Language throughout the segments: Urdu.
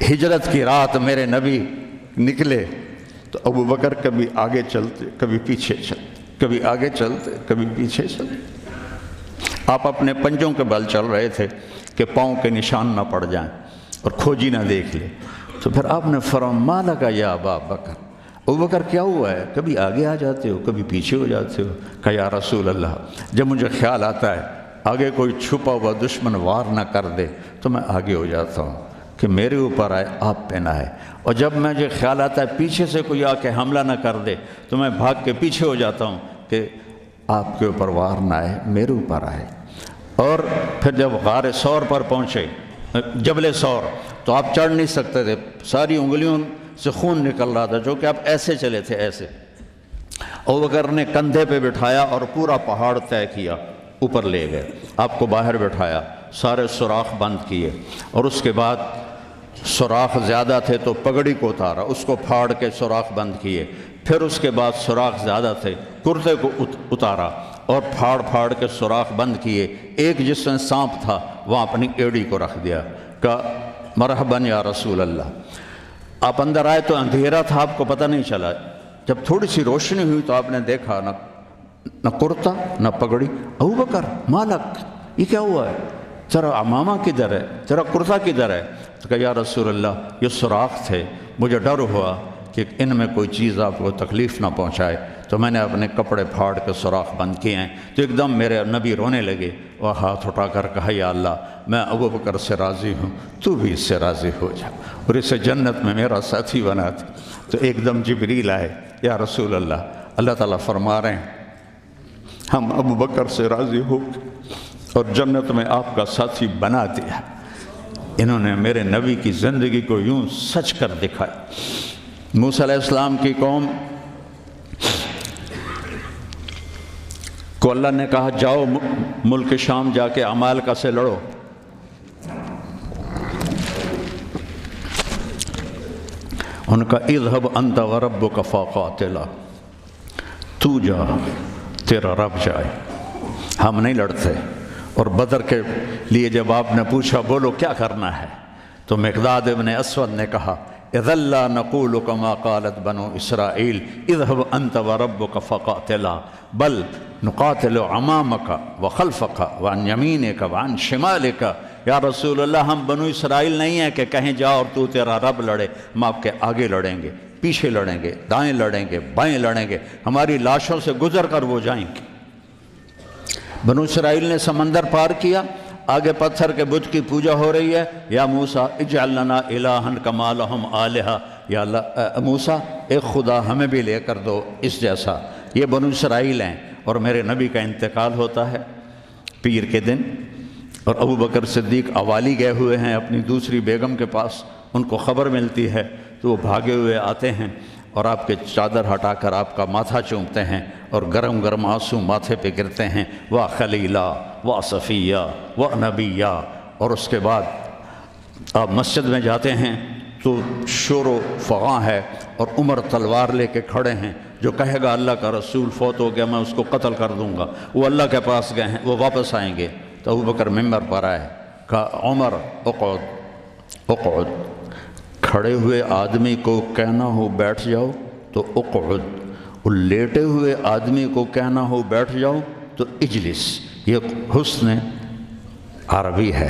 ہجرت کی رات میرے نبی نکلے تو ابو بکر کبھی آگے چلتے کبھی پیچھے چلتے، کبھی آگے چلتے کبھی پیچھے چلتے۔ آپ اپنے پنجوں کے بل چل رہے تھے کہ پاؤں کے نشان نہ پڑ جائیں اور کھوجی نہ دیکھ لے، تو پھر آپ نے فرمایا ما لکا یا ابا بکر، ابو بکر کیا ہوا ہے؟ کبھی آگے آ جاتے ہو کبھی پیچھے ہو جاتے ہو۔ کہا یا رسول اللہ، جب مجھے خیال آتا ہے آگے کوئی چھپا ہوا دشمن وار نہ کر دے تو میں آگے ہو جاتا ہوں کہ میرے اوپر آئے، آپ پہ نہ آئے، اور جب مجھے خیال آتا ہے پیچھے سے کوئی آ کے حملہ نہ کر دے تو میں بھاگ کے پیچھے ہو جاتا ہوں کہ آپ کے اوپر وار نہ آئے، میرے اوپر آئے۔ اور پھر جب غار ثور پر پہنچے، جبل ثور، تو آپ چڑھ نہیں سکتے تھے، ساری انگلیوں سے خون نکل رہا تھا، جو کہ آپ ایسے چلے تھے ایسے۔ ابوبکر نے کندھے پہ بٹھایا اور پورا پہاڑ طے کیا، اوپر لے گئے، آپ کو باہر بٹھایا، سارے سوراخ بند کیے، اور اس کے بعد سوراخ زیادہ تھے تو پگڑی کو اتارا، اس کو پھاڑ کے سوراخ بند کیے، پھر اس کے بعد سوراخ زیادہ تھے، کرتے کو اتارا اور پھاڑ پھاڑ کے سوراخ بند کیے، ایک جس میں سانپ تھا وہاں اپنی ایڑی کو رکھ دیا، کہا مرحباً یا رسول اللہ۔ آپ اندر آئے تو اندھیرا تھا، آپ کو پتہ نہیں چلا، جب تھوڑی سی روشنی ہوئی تو آپ نے دیکھا نہ کرتا نہ پگڑی۔ ابو بکر مالک، یہ کیا ہوا ہے؟ تیرا عمامہ کدھر ہے؟ تیرا کرتا کدھر ہے؟ تو کہا یا رسول اللہ یہ سوراخ تھے، مجھے ڈر ہوا کہ ان میں کوئی چیز آپ کو تکلیف نہ پہنچائے، تو میں نے اپنے کپڑے پھاڑ کے سوراخ بند کیے ہیں۔ تو ایک دم میرے نبی رونے لگے اور ہاتھ اٹھا کر کہا یا اللہ میں ابو بکر سے راضی ہوں، تو بھی اس سے راضی ہو جا اور اسے جنت میں میرا ساتھی بنا دے۔ تو ایک دم جبریل آئے، یا رسول اللہ، اللہ تعالیٰ فرما رہے ہیں ہم ابو بکر سے راضی ہو اور جنت میں آپ کا ساتھی بنا دیا۔ انہوں نے میرے نبی کی زندگی کو یوں سچ کر دکھایا۔ موسیٰ علیہ السلام کی قوم کو اللہ نے کہا جاؤ ملک شام جا کے عمالقہ سے لڑو، ان کا اذهب انت وربک فقاتلا، تو جا تیرا رب جائے، ہم نہیں لڑتے۔ اور بدر کے لیے جب آپ نے پوچھا بولو کیا کرنا ہے، تو مقداد ابن اسود نے کہا اذا لا نقول كما قالت بنو اسرائیل اذهب انت وربك فقاتلا بل نقاتل امامك وخلفك وعن يمينك وعن شمالك۔ یا رسول اللہ ہم بنو اسرائیل نہیں ہیں کہ کہیں جا اور تو تیرا رب لڑے، ہم آپ کے آگے لڑیں گے، پیچھے لڑیں گے، دائیں لڑیں گے، بائیں لڑیں گے، ہماری لاشوں سے گزر کر وہ جائیں گے۔ بنو اسرائیل نے سمندر پار کیا، آگے پتھر کے بت کی پوجا ہو رہی ہے، یا موسیٰ اجعل لنا الہا کما لہم آلہہ، یا اللہ موسیٰ ایک خدا ہمیں بھی لے کر دو اس جیسا۔ یہ بنو اسرائیل ہیں، اور میرے نبی کا انتقال ہوتا ہے پیر کے دن، اور ابو بکر صدیق اوالی گئے ہوئے ہیں اپنی دوسری بیگم کے پاس، ان کو خبر ملتی ہے تو وہ بھاگے ہوئے آتے ہیں اور آپ کے چادر ہٹا کر آپ کا ماتھا چومتے ہیں اور گرم گرم آنسو ماتھے پہ گرتے ہیں، وا خلیلا وا صفیہ وا نبیہ۔ اور اس کے بعد آپ مسجد میں جاتے ہیں تو شور و فغاں ہے، اور عمر تلوار لے کے کھڑے ہیں، جو کہے گا اللہ کا رسول فوت ہو گیا میں اس کو قتل کر دوں گا، وہ اللہ کے پاس گئے ہیں، وہ واپس آئیں گے۔ تو ابو بکر ممبر پر آئے، کہا عمر اقعد اقعد، کھڑے ہوئے آدمی کو کہنا ہو بیٹھ جاؤ تو اقعد، اور لیٹے ہوئے آدمی کو کہنا ہو بیٹھ جاؤ تو اجلس۔ یہ حسن عربی ہے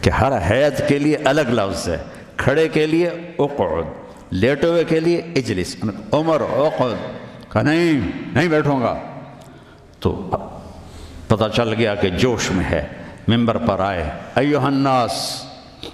کہ ہر حیت کے لیے الگ لفظ ہے، کھڑے کے لیے اقعد، لیٹے ہوئے کے لیے اجلس۔ عمر اقعد، کہا نہیں بیٹھوں گا۔ تو پتہ چل گیا کہ جوش میں ہے، ممبر پر آئے، ایھا الناس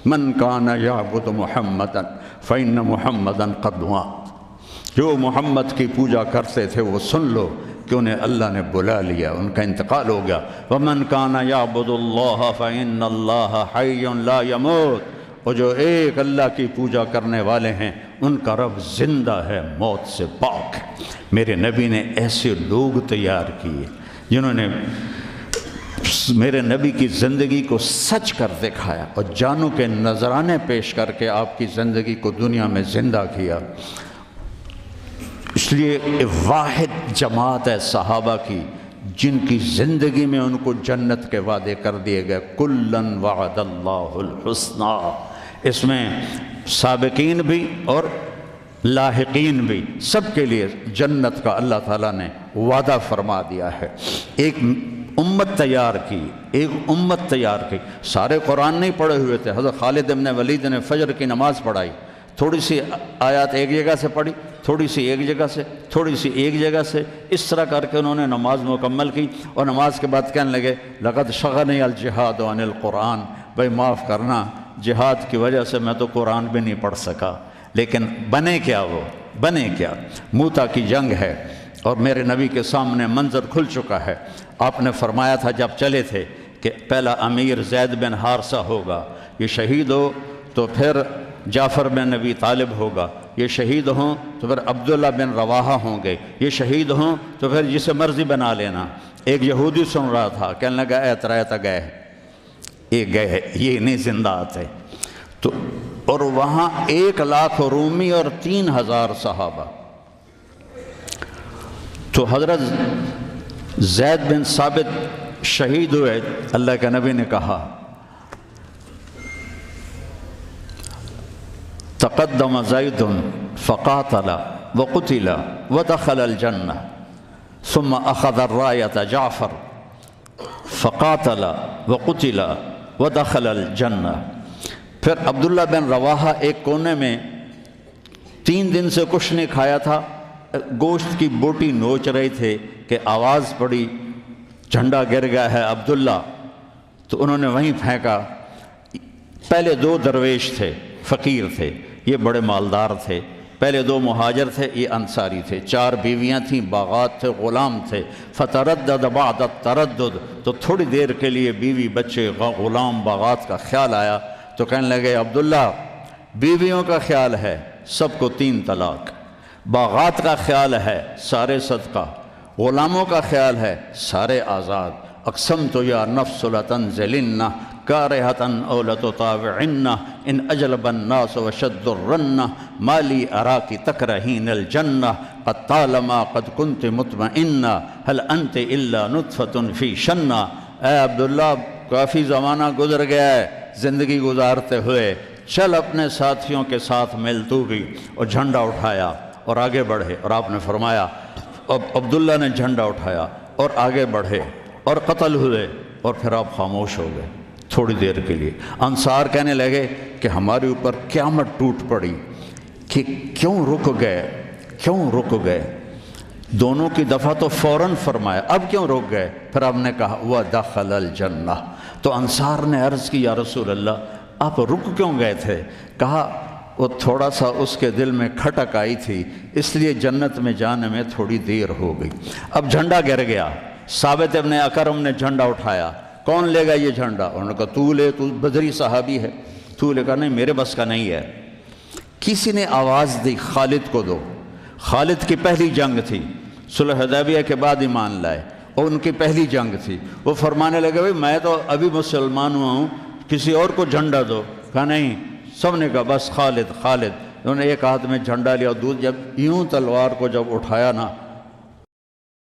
من کان یعبد محمدا فإن محمدا قد مات، جو محمد کی پوجا کرتے تھے وہ سن لو کہ انہیں اللہ نے بلا لیا، ان کا انتقال ہو گیا۔ ومن کان یعبد اللہ فإن اللہ حی لا یموت، اور جو ایک اللہ کی پوجا کرنے والے ہیں ان کا رب زندہ ہے، موت سے پاک ہے۔ میرے نبی نے ایسے لوگ تیار کیے جنہوں نے میرے نبی کی زندگی کو سچ کر دکھایا اور جانوں کے نذرانے پیش کر کے آپ کی زندگی کو دنیا میں زندہ کیا۔ اس لیے واحد جماعت ہے صحابہ کی جن کی زندگی میں ان کو جنت کے وعدے کر دیے گئے، کلن وعد اللہ الحسنی۔ اس میں سابقین بھی اور لاحقین بھی، سب کے لیے جنت کا اللہ تعالیٰ نے وعدہ فرما دیا ہے۔ ایک امت تیار کی، ایک امت تیار کی۔ سارے قرآن نہیں پڑھے ہوئے تھے، حضرت خالد بن ولید نے فجر کی نماز پڑھائی، تھوڑی سی آیات ایک جگہ سے پڑھی، تھوڑی سی ایک جگہ سے، تھوڑی سی ایک جگہ سے، اس طرح کر کے انہوں نے نماز مکمل کی، اور نماز کے بعد کہنے لگے لقد شغلنی الجہاد عن القرآن، بھائی معاف کرنا، جہاد کی وجہ سے میں تو قرآن بھی نہیں پڑھ سکا۔ لیکن بنے کیا؟ وہ بنے کیا؟ موتا کی جنگ ہے اور میرے نبی کے سامنے منظر کھل چکا ہے۔ آپ نے فرمایا تھا جب چلے تھے کہ پہلا امیر زید بن حارثہ ہوگا، یہ شہید ہو تو پھر جعفر بن نبی طالب ہوگا، یہ شہید ہوں تو پھر عبداللہ بن رواحہ ہوں گے، یہ شہید ہوں تو پھر جسے مرضی بنا لینا۔ ایک یہودی سن رہا تھا، کہنے لگا اے ترایتا گئے، یہ گئے، یہ نہیں زندہ آتے۔ تو اور وہاں 1,00,000 رومی اور 3,000 صحابہ۔ تو حضرت زید بن ثابت شہید ہوئے، اللہ کے نبی نے کہا تقدم زید فقاتل وقتل ودخل الجنہ ثم اخذ الرایۃ جعفر فقاتل وقتل ودخل الجنہ۔ پھر عبداللہ بن رواحہ ایک کونے میں 3 دن سے کچھ نہیں کھایا تھا، گوشت کی بوٹی نوچ رہے تھے کہ آواز پڑی جھنڈا گر گیا ہے عبداللہ، تو انہوں نے وہیں پھینکا۔ پہلے 2 درویش تھے، فقیر تھے، یہ بڑے مالدار تھے۔ پہلے 2 مہاجر تھے، یہ انصاری تھے۔ 4 بیویاں تھیں، باغات تھے، غلام تھے۔ فتردد بعد التردد، تو تھوڑی دیر کے لیے بیوی بچے غلام باغات کا خیال آیا، تو کہنے لگے عبداللہ بیویوں کا خیال ہے سب کو 3 طلاق، باغات کا خیال ہے سارے صدقہ، غلاموں کا خیال ہے سارے آزاد۔ اقسمت یا نفس لتنزلن کارہتن او لتطاوعن ان اجلب الناس وشد الرن ما لی اراکی تکرہین الجنہ قد طالما قد کنت مطمئنہ هل انت الا نطفۃ فی شنہ۔ اے عبداللہ کافی زمانہ گزر گیا ہے زندگی گزارتے ہوئے، چل اپنے ساتھیوں کے ساتھ مل تو بھی، اور جھنڈا اٹھایا اور آگے بڑھے۔ اور آپ نے فرمایا اب عبداللہ نے جھنڈا اٹھایا اور آگے بڑھے اور قتل ہوئے، اور پھر آپ خاموش ہو گئے تھوڑی دیر کے لیے۔ انصار کہنے لگے کہ ہمارے اوپر قیامت ٹوٹ پڑی کہ کیوں رک گئے۔ دونوں کی دفعہ تو فوراً فرمایا، اب کیوں رک گئے؟ پھر آپ نے کہا وَدَخَلَ الْجَنَّةِ۔ تو انصار نے عرض کی یا رسول اللہ آپ رک کیوں گئے تھے؟ کہا وہ تھوڑا سا اس کے دل میں کھٹک آئی تھی، اس لیے جنت میں جانے میں تھوڑی دیر ہو گئی۔ اب جھنڈا گر گیا، ثابت ابن اکرم نے جھنڈا اٹھایا، کون لے گا یہ جھنڈا؟ انہوں نے کہا تو لے، تو بدری صحابی ہے، تو لے۔ کہا نہیں میرے بس کا نہیں ہے۔ کسی نے آواز دی خالد کو دو۔ خالد کی پہلی جنگ تھی، صلح حدیبیہ کے بعد ایمان لائے، اور ان کی پہلی جنگ تھی۔ وہ فرمانے لگے بھائی میں تو ابھی مسلمان ہوا ہوں، کسی اور کو جھنڈا دو۔ کہا نہیں، سب نے کہا بس خالد۔ انہوں نے ایک ہاتھ میں جھنڈا لیا، اور جب یوں تلوار کو جب اٹھایا نا